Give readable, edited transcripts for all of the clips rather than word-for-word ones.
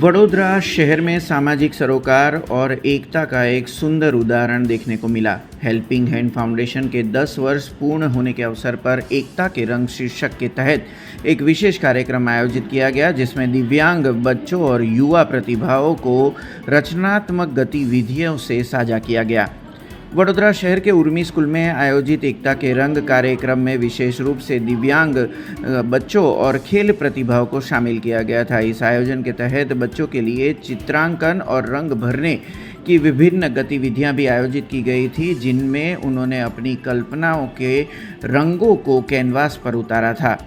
वडोदरा शहर में सामाजिक सरोकार और एकता का एक सुंदर उदाहरण देखने को मिला। हेल्पिंग हैंड फाउंडेशन के 10 वर्ष पूर्ण होने के अवसर पर एकता के रंग शीर्षक के तहत एक विशेष कार्यक्रम आयोजित किया गया, जिसमें दिव्यांग बच्चों और युवा प्रतिभाओं को रचनात्मक गतिविधियों से साझा किया गया। वडोदरा शहर के उर्मी स्कूल में आयोजित एकता के रंग कार्यक्रम में विशेष रूप से दिव्यांग बच्चों और खेल प्रतिभाओं को शामिल किया गया था। इस आयोजन के तहत बच्चों के लिए चित्रांकन और रंग भरने की विभिन्न गतिविधियां भी आयोजित की गई थी, जिनमें उन्होंने अपनी कल्पनाओं के रंगों को कैनवास पर उतारा था।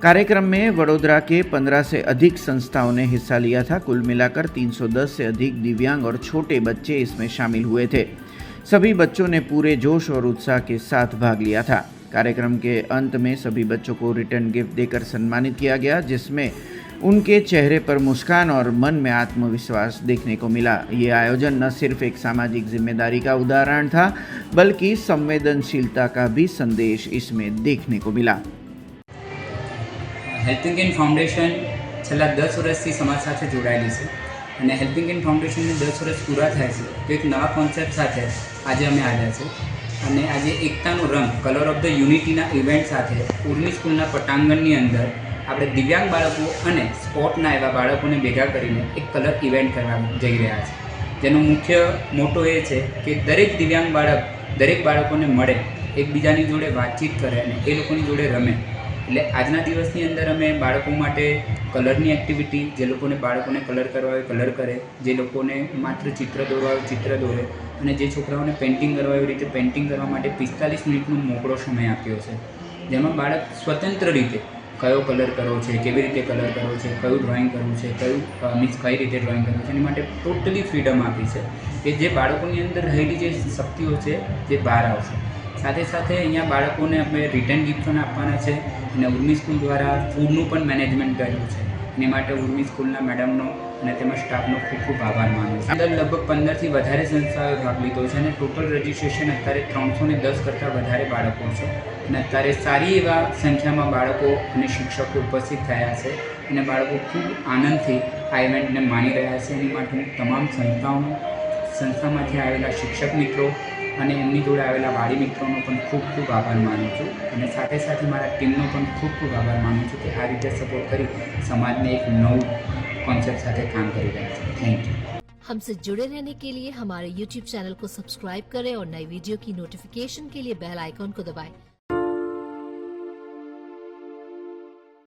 कार्यक्रम में वडोदरा के 15 से अधिक संस्थाओं ने हिस्सा लिया था। कुल मिलाकर 310 से अधिक दिव्यांग और छोटे बच्चे इसमें शामिल हुए थे। सभी बच्चों ने पूरे जोश और उत्साह के साथ भाग लिया था। कार्यक्रम के अंत में सभी बच्चों को रिटर्न गिफ्ट देकर सम्मानित किया गया, जिसमें उनके चेहरे पर मुस्कान और मन में आत्मविश्वास देखने को मिला। ये आयोजन न सिर्फ एक सामाजिक जिम्मेदारी का उदाहरण था, बल्कि संवेदनशीलता का भी संदेश इसमें देखने को मिला। हेल्पिंग हैंड फाउंडेशन छेल्ला 10 વર્ષથી સમાજ સાથે જોડાયેલી છે અને હેલ્પિંગ हैंड फाउंडेशनને 10 વર્ષ પૂરા થાય છે તો એક નવા કોન્સેપ્ટ સાથે આજે અમે આવ્યા છે અને આજે એકતાનો રંગ કલર ઓફ ધ યુનિટીના ઇવેન્ટ સાથે ઉર્મી સ્કૂલના પટાંગણની અંદર આપણે દિવ્યાંગ બાળકો અને સ્પોર્ટના એવા બાળકોને ભેગા કરીને એક કલર ઇવેન્ટ કરવા જઈ રહ્યા છે, જેનો મુખ્ય મોટો એ છે કે દરેક દિવ્યાંગ બાળક દરેક બાળકોને મળે, એકબીજાની જોડે વાતચીત કરે અને એ લોકોની જોડે રમે। એટલે આજના દિવસની અંદર અમે બાળકો માટે કલરની એક્ટિવિટી, જે લોકોને બાળકોને કલર કરવા હોય કલર કરે, જે લોકોને માત્ર ચિત્ર દોરવા હોય ચિત્ર દોરે અને જે છોકરાઓને પેઇન્ટિંગ કરવા હોય એવી રીતે પેઇન્ટિંગ કરવા માટે 45 મિનિટનો મોકળો સમય આપ્યો છે, જેમાં બાળક સ્વતંત્ર રીતે કયો કલર કરવો છે, કેવી રીતે કલર કરવો છે, કયું ડ્રોઈંગ કરવું છે, કયું મીન્સ કઈ રીતે ડ્રોઈંગ કરવું છે, એની માટે ટોટલી ફ્રીડમ આપી છે કે જે બાળકોની અંદર રહેલી જે શક્તિઓ છે જે બહાર આવશે। સાથે સાથે અહીંયા બાળકોને આપણે રિટર્ન ગિફ્ટ પણ આપવાના છે અને ઉર્મી સ્કૂલ દ્વારા ફૂડનું પણ મેનેજમેન્ટ કર્યું છે। એની માટે ઉર્મી સ્કૂલના મેડમનો અને તેમજ સ્ટાફનો ખૂબ ખૂબ આભાર માનું છું। અંદર લગભગ 15થી વધારે સંસ્થાઓએ ભાગ લીધો છે અને ટોટલ રજિસ્ટ્રેશન અત્યારે 310 કરતાં વધારે બાળકો છે અને અત્યારે સારી એવા સંખ્યામાં બાળકો અને શિક્ષકો ઉપસ્થિત થયા છે અને બાળકો ખૂબ આનંદથી આ ઇવેન્ટને માણી રહ્યા છે। એની માટે હું તમામ સંસ્થામાંથી આવેલા શિક્ષક મિત્રો અને એમની જોડે આવેલા વાલી મિત્રોનો પણ ખૂબ ખૂબ આભાર માનું છું અને સાથે સાથે મારા ટીમનો પણ ખૂબ ખૂબ આભાર માનું છું કે આ રીતે સપોર્ટ કરી સમાજને એક નવું कॉन्सेप्ट साथ काम कर रहे हैं। Thank you. हमसे जुड़े रहने के लिए हमारे YouTube चैनल को सब्सक्राइब करें और नई वीडियो की नोटिफिकेशन के लिए बेल आइकॉन को दबाएं।